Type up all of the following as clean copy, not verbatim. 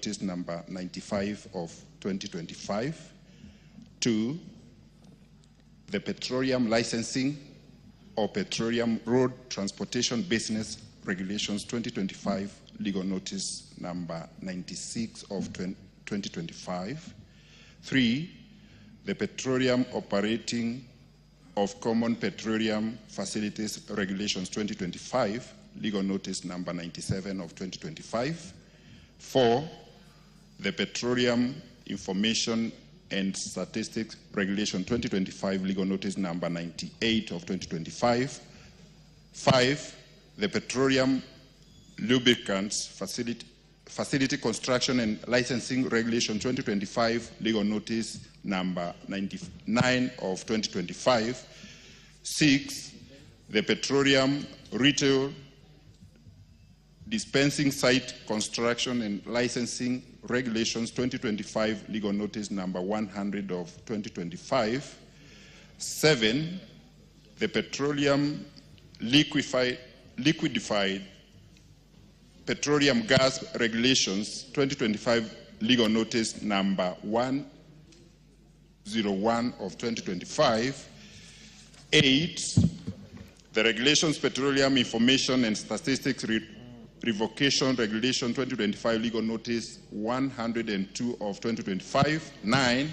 Notice number 95 of 2025. 2, the Petroleum Licensing or Petroleum Road Transportation Business Regulations 2025, Legal Notice number 96 of 2025. 3, the Petroleum Operating of Common Petroleum Facilities Regulations 2025, Legal Notice number 97 of 2025. 4, the Petroleum Information and Statistics Regulation 2025, Legal Notice number 98 of 2025. 5, the Petroleum Lubricants Facility Construction and Licensing Regulation 2025, Legal Notice number 99 of 2025. 6, the Petroleum Retail Dispensing Site Construction and Licensing Regulations 2025, Legal Notice number 100 of 2025. 7, the Petroleum Liquefied Petroleum Gas Regulations 2025, Legal Notice number 101 of 2025. 8, the Regulations Petroleum Information and Statistics Revocation Regulation 2025, Legal Notice 102 of 2025. 9,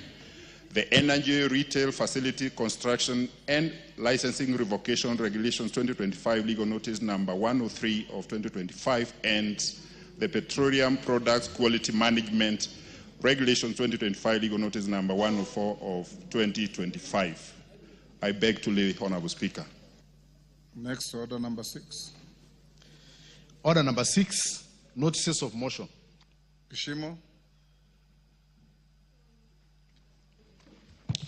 the Energy Retail Facility Construction and Licensing Revocation Regulations 2025, Legal Notice number 103 of 2025, and the Petroleum Products Quality Management Regulations 2025, Legal Notice number 104 of 2025. I beg to lay, Honorable Speaker. Next, order number 6. Order number 6, notices of motion. Kishimo.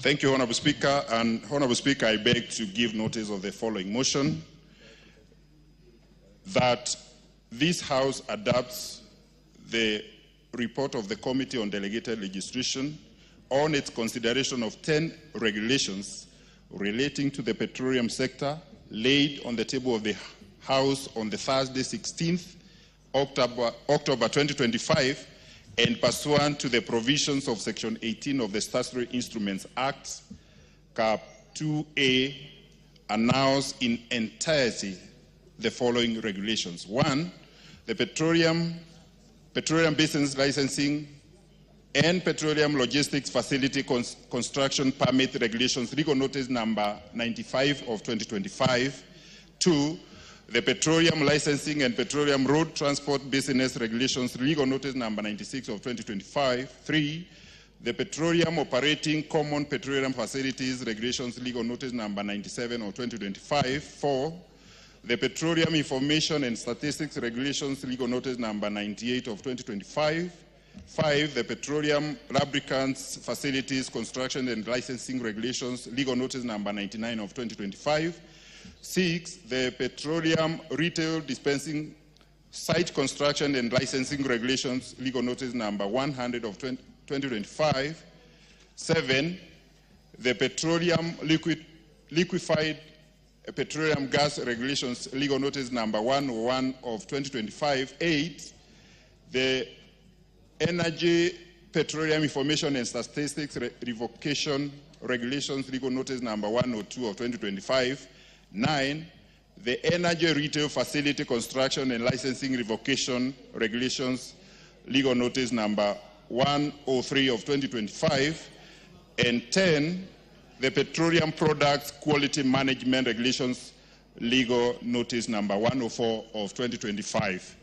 Thank you, Honorable Speaker. And Honorable Speaker, I beg to give notice of the following motion: that this House adopts the report of the Committee on Delegated Legislation on its consideration of 10 regulations relating to the petroleum sector laid on the table of the House on the Thursday, 16th October 2025, and pursuant to the provisions of Section 18 of the Statutory Instruments Act, Cap 2A, announce in entirety the following regulations. 1, the Petroleum Business Licensing and Petroleum Logistics Facility Construction Permit Regulations, Legal Notice number 95 of 2025. 2, the Petroleum Licensing and Petroleum Road Transport Business Regulations, Legal Notice number 96 of 2025. 3, the Petroleum Operating Common Petroleum Facilities Regulations, Legal Notice number 97 of 2025. 4, the Petroleum Information and Statistics Regulations, Legal Notice number 98 of 2025. 5, the Petroleum Lubricants Facilities Construction and Licensing Regulations, Legal Notice number 99 of 2025. 6, the Petroleum Retail Dispensing Site Construction and Licensing Regulations, Legal Notice number 100 of 2025. 7, the Petroleum Liquefied Petroleum Gas Regulations, Legal Notice number 101 of 2025. 8, the Energy Petroleum Information and Statistics Revocation Regulations, Legal Notice number 102 of 2025. 9, the Energy Retail Facility Construction and Licensing Revocation Regulations, Legal Notice number 103 of 2025. And 10, the Petroleum Products Quality Management Regulations, Legal Notice number 104 of 2025.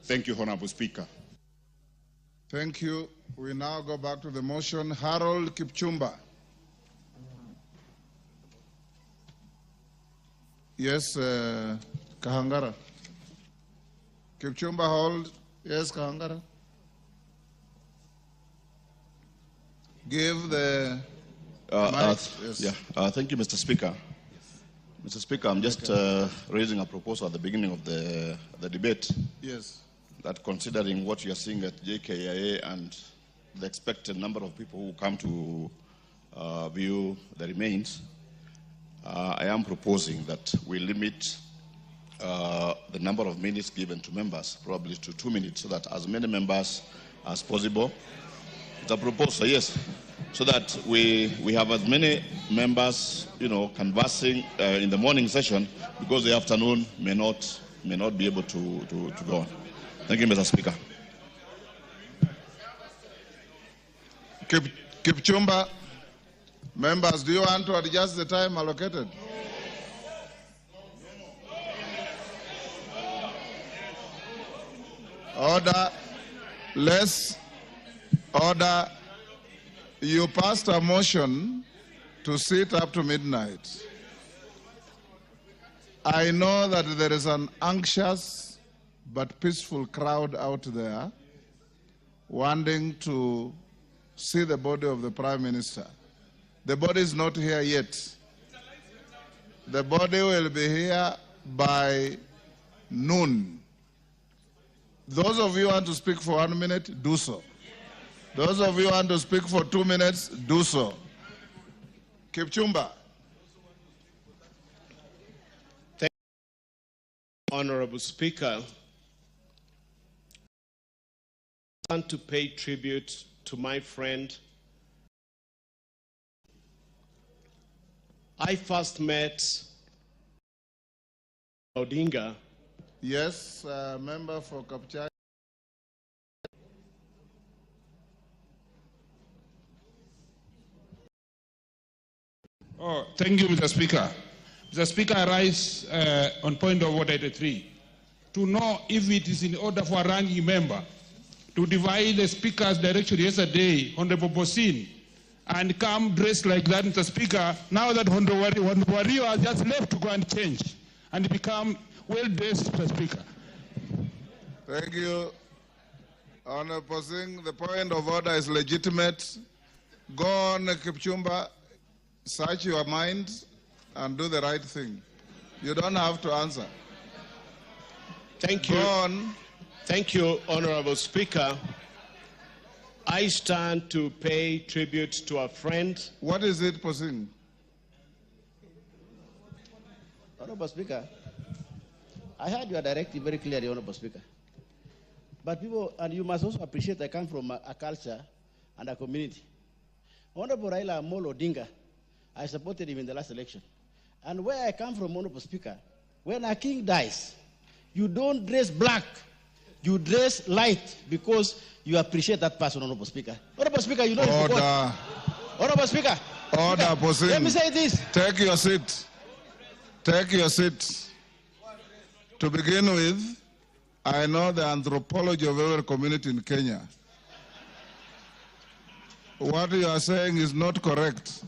Thank you, Honorable Speaker. Thank you. We now go back to the motion. Harold Kipchumba. Yes, Kahangara. Kipchumba, hold. Yes, Kahangara. Give the yes. Thank you, Mr. Speaker. Mr. Speaker, I'm just raising a proposal at the beginning of the debate. Yes. That considering what you are seeing at JKIA and the expected number of people who come to view the remains, I am proposing that we limit the number of minutes given to members probably to 2 minutes, so that as many members as possible. It's a proposal, yes, so that we have as many members, conversing in the morning session, because the afternoon may not be able to go on. Thank you, Mr. Speaker. Kipchumba, members, do you want to adjust the time allocated? Order. Order. You passed a motion to sit up to midnight. I know that there is an anxious but peaceful crowd out there wanting to see the body of the Prime Minister. The body is not here yet. The body will be here by noon. Those of you who want to speak for 1 minute, do so. Those of you who want to speak for 2 minutes, do so. Kipchumba. Thank you, Honorable Speaker. I want to pay tribute to my friend. I first met Odinga. Yes, member for Kapchai. Oh, thank you, Mr. Speaker. Mr. Speaker, I rise on point of order 83 to know if it is in order for a ranking member to divide the Speaker's direction yesterday, Honorable Bosin, and come dressed like that, Mr. Speaker, now that Honorable Wario has just left to go and change and become well-dressed, Mr. Speaker. Thank you, Honorable Singh. The point of order is legitimate. Go on, Kipchumba, search your mind and do the right thing. You don't have to answer. Thank you. Go on. Thank you, Honorable Speaker. I stand to pay tribute to a friend. What is it, Posing? Honorable Speaker, I heard your directive very clearly, Honorable Speaker. But people, and you must also appreciate I come from a culture and a community. Honorable Raila Odinga, I supported him in the last election. And where I come from, Honorable Speaker, when a king dies, you don't dress black. You dress light because you appreciate that person, Honorable Speaker. Honorable Speaker, you know Order. Honorable Speaker. Order, Posing. Let me say this. Take your seat. Take your seat. To begin with, I know the anthropology of every community in Kenya. What you are saying is not correct.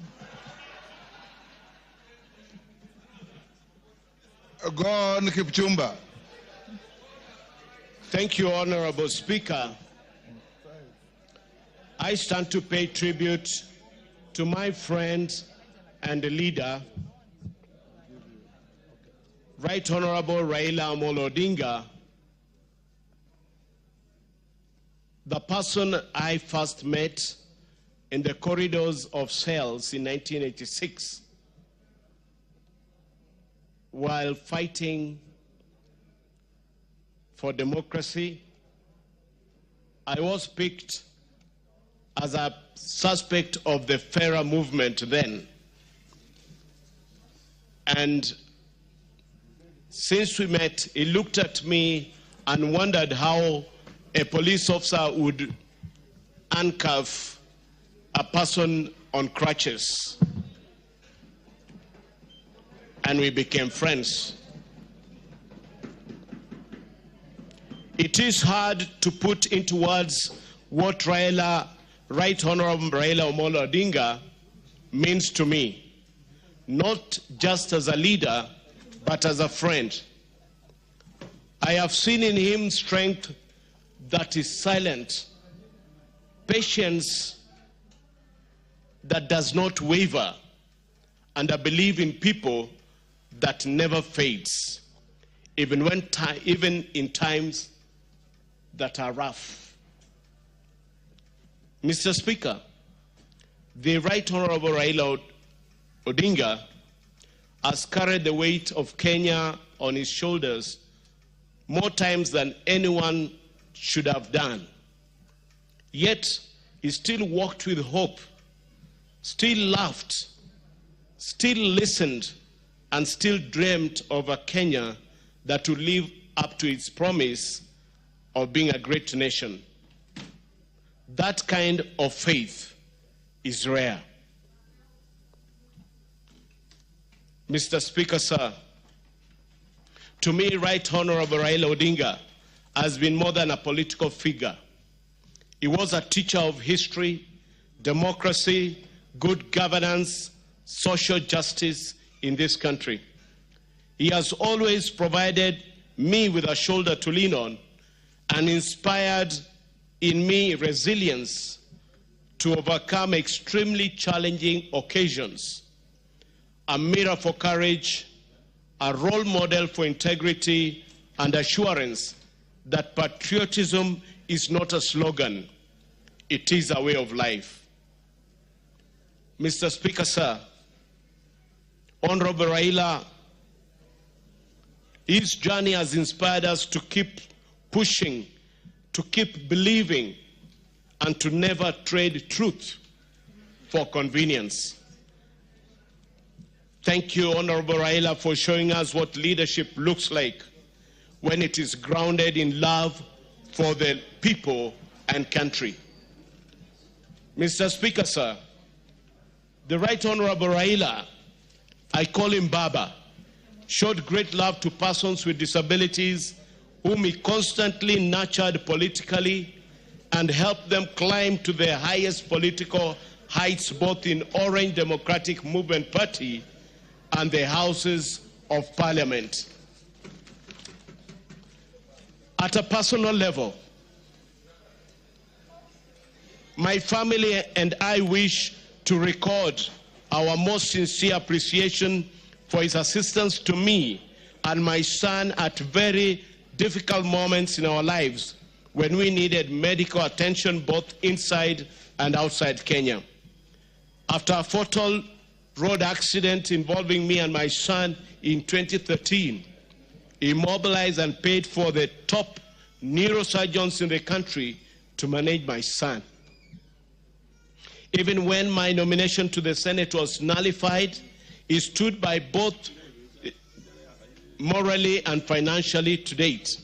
Go on, Kipchumba. Thank you, Honorable Speaker. I stand to pay tribute to my friend and leader, Right Honorable Raila Odinga, the person I first met in the corridors of cells in 1986 while fighting for democracy. I was picked as a suspect of the Farah movement then. And since we met, he looked at me and wondered how a police officer would handcuff a person on crutches. And we became friends. It is hard to put into words what Right Honorable Raila Odinga means to me, not just as a leader, but as a friend. I have seen in him strength that is silent, patience that does not waver, and a belief in people that never fades, even in times that are rough. Mr. Speaker, the Right Honorable Raila Odinga has carried the weight of Kenya on his shoulders more times than anyone should have done. Yet he still walked with hope, still laughed, still listened, and still dreamt of a Kenya that would live up to its promise of being a great nation. That kind of faith is rare. Mr. Speaker, sir, to me, Right Honorable Raila Odinga has been more than a political figure. He was a teacher of history, democracy, good governance, social justice in this country. He has always provided me with a shoulder to lean on and inspired in me resilience to overcome extremely challenging occasions. A mirror for courage, a role model for integrity and assurance that patriotism is not a slogan, it is a way of life. Mr. Speaker, sir, Honorable Raila, his journey has inspired us to keep pushing, to keep believing, and to never trade truth for convenience. Thank you, Honorable Raila, for showing us what leadership looks like when it is grounded in love for the people and country. Mr. Speaker, sir, the Right Honorable Raila, I call him Baba, showed great love to persons with disabilities whom he constantly nurtured politically and helped them climb to their highest political heights both in Orange Democratic Movement Party and the Houses of Parliament. At a personal level, my family and I wish to record our most sincere appreciation for his assistance to me and my son at very difficult moments in our lives when we needed medical attention both inside and outside Kenya. After a fatal road accident involving me and my son in 2013, he mobilized and paid for the top neurosurgeons in the country to manage my son. Even when my nomination to the Senate was nullified, he stood by both morally and financially to date.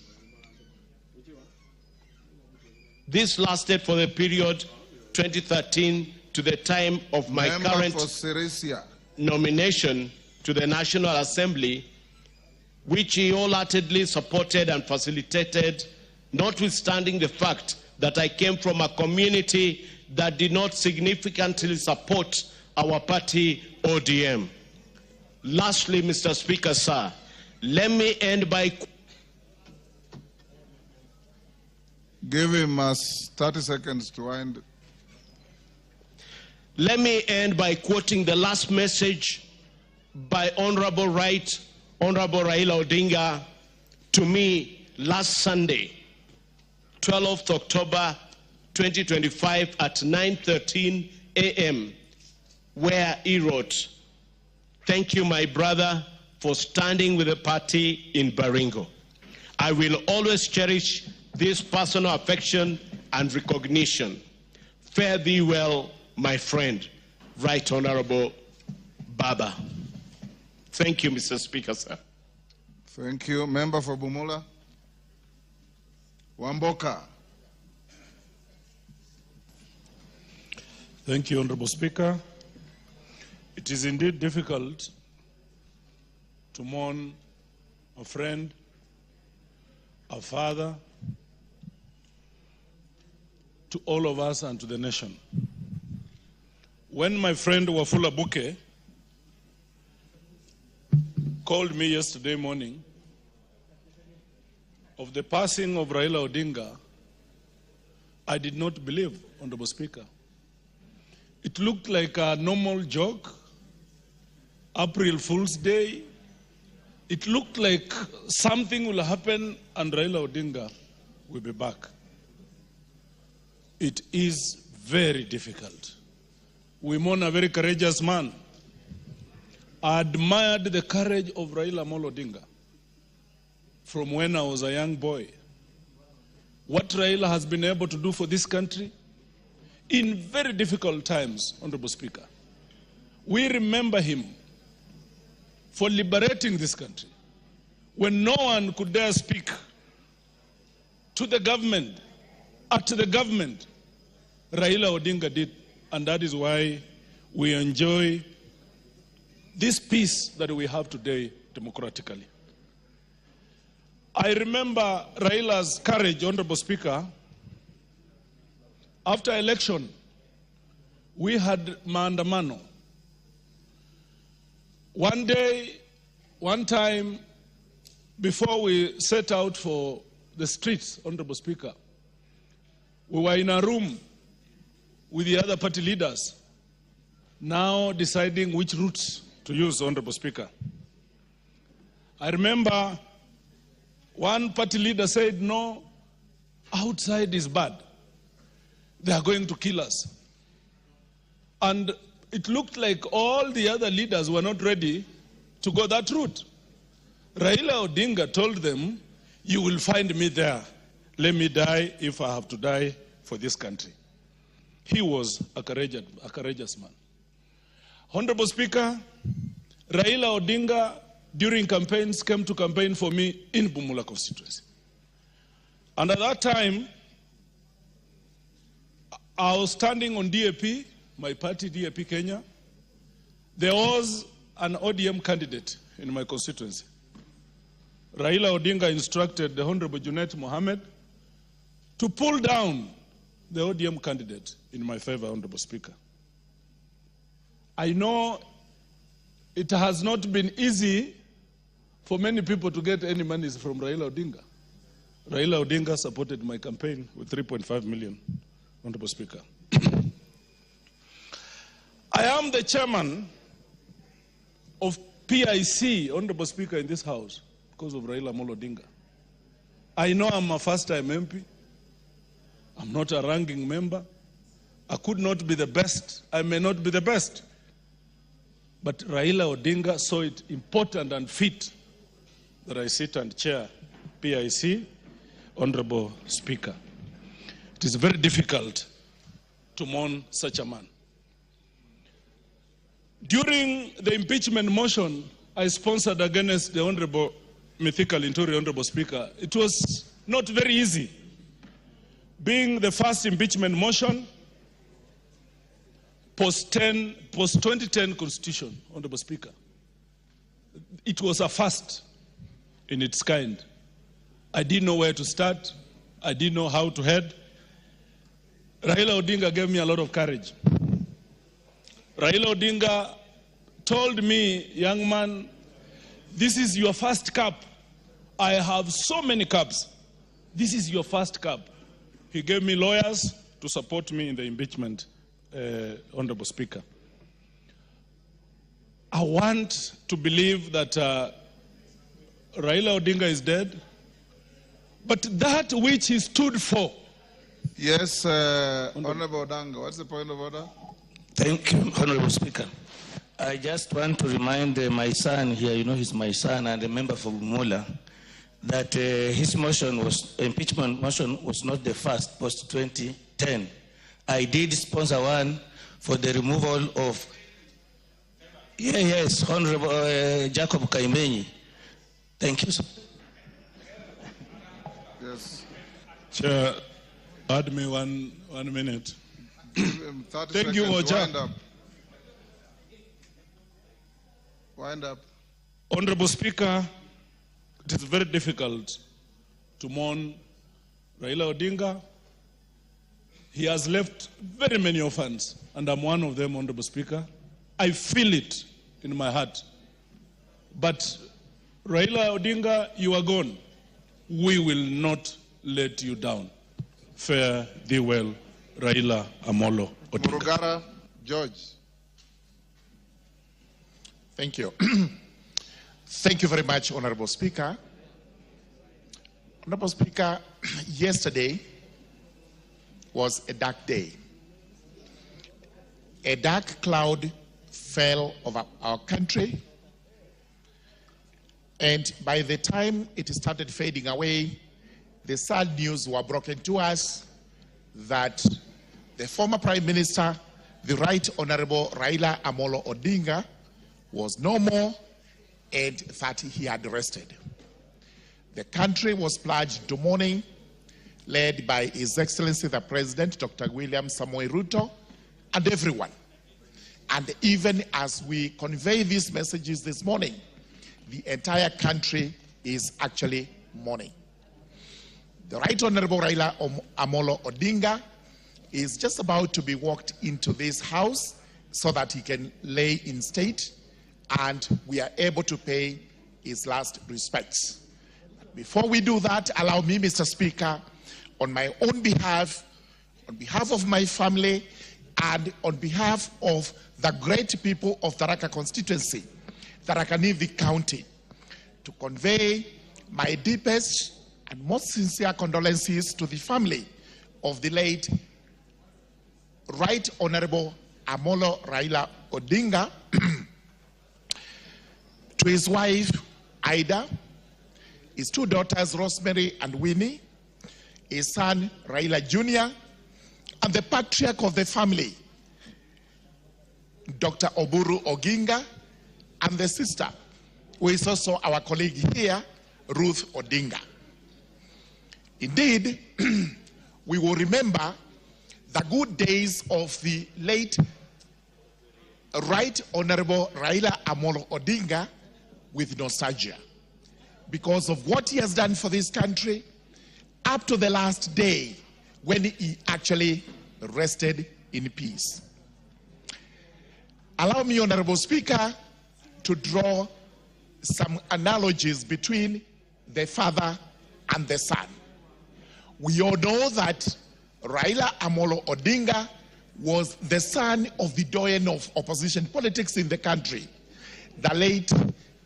This lasted for the period 2013 to the time of my current nomination to the National Assembly, which he wholeheartedly supported and facilitated, notwithstanding the fact that I came from a community that did not significantly support our party, ODM. Lastly, Mr. Speaker, sir, let me end by... Give him 30 seconds to wind. Let me end by quoting the last message by Honorable Raila Odinga to me last Sunday, 12th October 2025 at 9:13 a.m., where he wrote, "Thank you, my brother, for standing with the party in Baringo. I will always cherish this personal affection and recognition. Fare thee well, my friend, Right Honorable Baba." Thank you, Mr. Speaker, sir. Thank you. Member for Bumula. Wamboka. Thank you, Honorable Speaker. It is indeed difficult to mourn a friend, a father, to all of us and to the nation. When my friend Wafula Buke called me yesterday morning of the passing of Raila Odinga, I did not believe, Honorable Speaker. It looked like a normal joke, April Fool's Day. It looked like something will happen and Raila Odinga will be back. It is very difficult. We mourn a very courageous man. I admired the courage of Raila Amolo Odinga from when I was a young boy. What Raila has been able to do for this country, in very difficult times, Honorable Speaker. We remember him for liberating this country when no one could dare speak to the government, at the government. Raila Odinga did, and that is why we enjoy this peace that we have today democratically. I remember Raila's courage, Honorable Speaker. After election, we had maandamano. One day, one time, before we set out for the streets, Honorable Speaker, we were in a room with the other party leaders, now deciding which routes to use, Honorable Speaker. I remember one party leader said, no, outside is bad. They are going to kill us. And it looked like all the other leaders were not ready to go that route. Raila Odinga told them, you will find me there. Let me die if I have to die for this country. He was a courageous man. Honorable Speaker, Raila Odinga, during campaigns, came to campaign for me in Bumula constituency. And at that time, I was standing on DAP, my party DAP Kenya. There was an ODM candidate in my constituency. Raila Odinga instructed the Honorable Junet Mohammed to pull down the ODM candidate in my favor, Honorable Speaker. I know it has not been easy for many people to get any money from Raila Odinga. Raila Odinga supported my campaign with 3.5 million, Honorable Speaker. I am the chairman of PIC, Honorable Speaker, in this House because of Raila Amolo Odinga. I know I'm a first-time MP. I'm not a ranking member. I could not be the best. I may not be the best. But Raila Odinga saw it important and fit that I sit and chair PIC, Honorable Speaker. It is very difficult to mourn such a man. During the impeachment motion I sponsored against the Honorable Mithika Linturi, Honorable Speaker, it was not very easy. Being the first impeachment motion, post-2010 Constitution, Honorable Speaker. It was a first in its kind. I didn't know where to start. I didn't know how to head. Raila Odinga gave me a lot of courage. Raila Odinga told me, young man, this is your first cup. I have so many cups. This is your first cup. He gave me lawyers to support me in the impeachment, Honorable Speaker. I want to believe that Raila Odinga is dead, but that which he stood for. Yes, Honorable Odanga, what's the point of order? Thank you, Honorable Speaker. I just want to remind my son here, you know he's my son and a member for Bumula, that his motion was, impeachment motion was not the first post-2010. I did sponsor one for the removal of, yes, Honorable Jacob Kaimenyi. Thank you, sir. Yes. Chair, add me one minute. 30 Thank you, seconds. Oja. Wind up. Wind up. Honorable Speaker, it is very difficult to mourn Raila Odinga. He has left very many orphans, and I'm one of them, Honorable Speaker. I feel it in my heart. But Raila Odinga, you are gone. We will not let you down. Fare thee well, Raila Amolo Odinga. Murugara, George. Thank you. Thank you very much, Honorable Speaker. Honorable Speaker, yesterday was a dark day. A dark cloud fell over our country, and by the time it started fading away, the sad news were broken to us that the former Prime Minister, the Right Honorable Raila Amolo Odinga, was no more and that he had rested. The country was plunged into mourning, led by His Excellency the President, Dr. William Samoei Ruto, and everyone. And even as we convey these messages this morning, the entire country is actually mourning. The Right Honorable Raila Amolo Odinga is just about to be walked into this house so that he can lay in state and we are able to pay his last respects. Before we do that, allow me, Mr. Speaker, on my own behalf, on behalf of my family, and on behalf of the great people of Tharaka constituency, Tharaka Nithi County, to convey my deepest and most sincere condolences to the family of the late Right Honorable Amolo Raila Odinga, to his wife, Ida, his two daughters, Rosemary and Winnie, his son, Raila Jr., and the patriarch of the family, Dr. Oburu Oginga, and the sister, who is also our colleague here, Ruth Odinga. Indeed, we will remember the good days of the late Right Honorable Raila Amolo Odinga with nostalgia because of what he has done for this country up to the last day when he actually rested in peace. Allow me, Honorable Speaker, to draw some analogies between the father and the son. We all know that Raila Amolo Odinga was the son of the doyen of opposition politics in the country, the late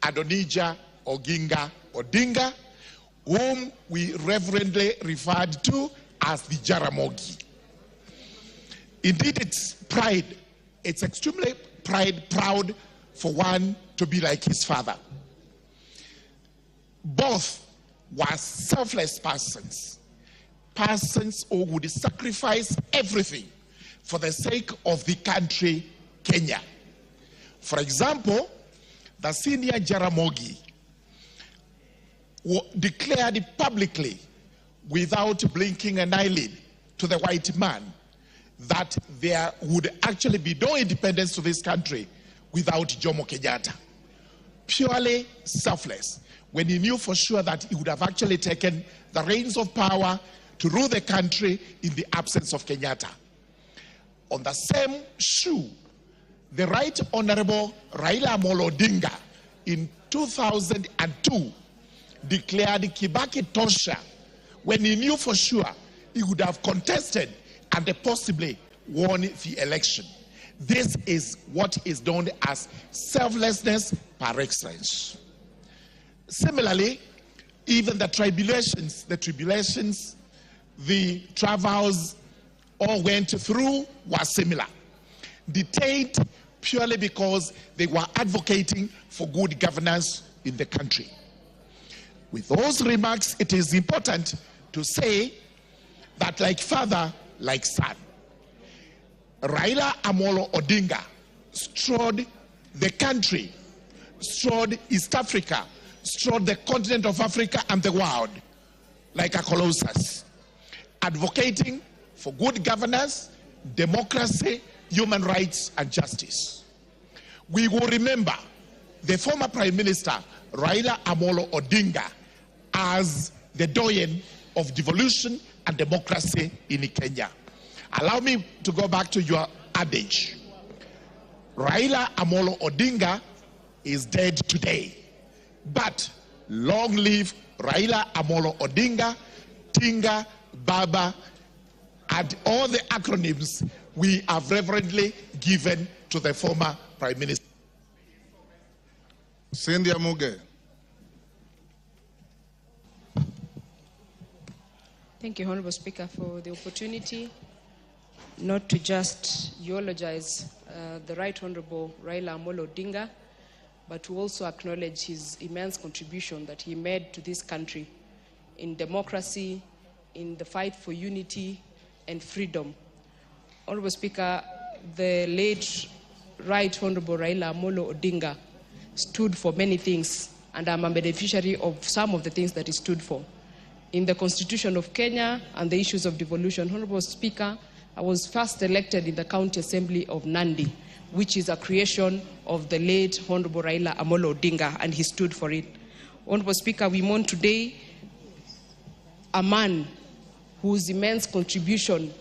Adonijah Oginga Odinga, whom we reverently referred to as the Jaramogi. Indeed, it's extremely proud for one to be like his father. Both were selfless persons who would sacrifice everything for the sake of the country, Kenya. For example, the senior Jaramogi declared publicly, without blinking an eyelid, to the white man that there would actually be no independence to this country without Jomo Kenyatta. Purely selfless, when he knew for sure that he would have actually taken the reins of power to rule the country in the absence of Kenyatta. On the same shoe, the Right Honorable Raila Amolo Odinga in 2002 declared Kibaki Tosha when he knew for sure he would have contested and possibly won the election. This is what is known as selflessness par excellence. Similarly, even the tribulations, the travails all went through were similar. Detained purely because they were advocating for good governance in the country. With those remarks, it is important to say that like father, like son, Raila Amolo Odinga strode the country, strode East Africa, strode the continent of Africa and the world like a colossus, advocating for good governance, democracy, human rights, and justice. We will remember the former Prime Minister, Raila Amolo Odinga, as the doyen of devolution and democracy in Kenya. Allow me to go back to your adage. Raila Amolo Odinga is dead today, but long live Raila Amolo Odinga, Tinga, Baba, and all the acronyms we have reverently given to the former Prime Minister. Cynthia Muge. Thank you, Honorable Speaker, for the opportunity not to just eulogize the Right Honorable Raila Amolo Odinga, but to also acknowledge his immense contribution that he made to this country in democracy, in the fight for unity and freedom. Honorable Speaker, the late Right Honorable Raila Amolo Odinga stood for many things, and I'm a beneficiary of some of the things that he stood for. In the Constitution of Kenya and the issues of devolution, Honorable Speaker, I was first elected in the County Assembly of Nandi, which is a creation of the late Honorable Raila Amolo Odinga, and he stood for it. Honorable Speaker, we mourn today a man whose immense contribution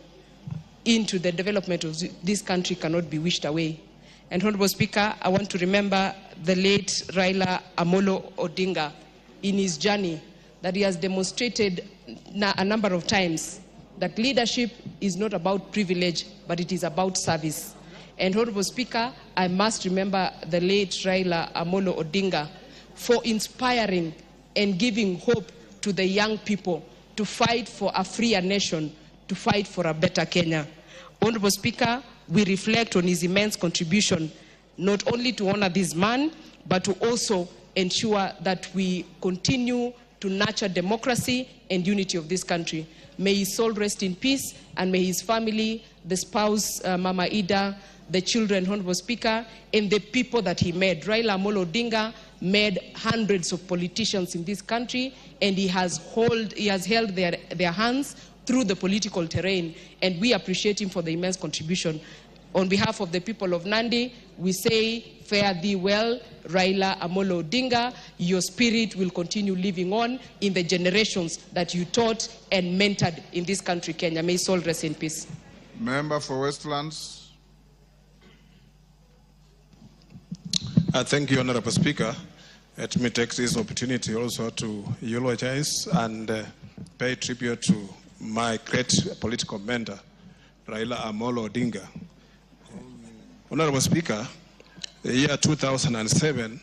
into the development of this country cannot be wished away. And Honorable Speaker, I want to remember the late Raila Amolo Odinga in his journey, that he has demonstrated a number of times that leadership is not about privilege, but it is about service. And Honorable Speaker, I must remember the late Raila Amolo Odinga for inspiring and giving hope to the young people to fight for a freer nation, to fight for a better Kenya. Honorable Speaker, we reflect on his immense contribution, not only to honor this man, but to also ensure that we continue to nurture democracy and unity of this country. May his soul rest in peace, and may his family, the spouse, Mama Ida, the children, Honorable Speaker, and the people that he made. Raila Amolo Odinga made hundreds of politicians in this country, and he has held their hands through the political terrain, and we appreciate him for the immense contribution. On behalf of the people of Nandi, we say, fare thee well, Raila Amolo Odinga. Your spirit will continue living on in the generations that you taught and mentored in this country, Kenya. May his soul rest in peace. Member for Westlands. Thank you, Honorable Speaker. Let me take this opportunity also to eulogize and pay tribute to my great political mentor, Raila Amolo Odinga. Honorable Speaker, the year 2007,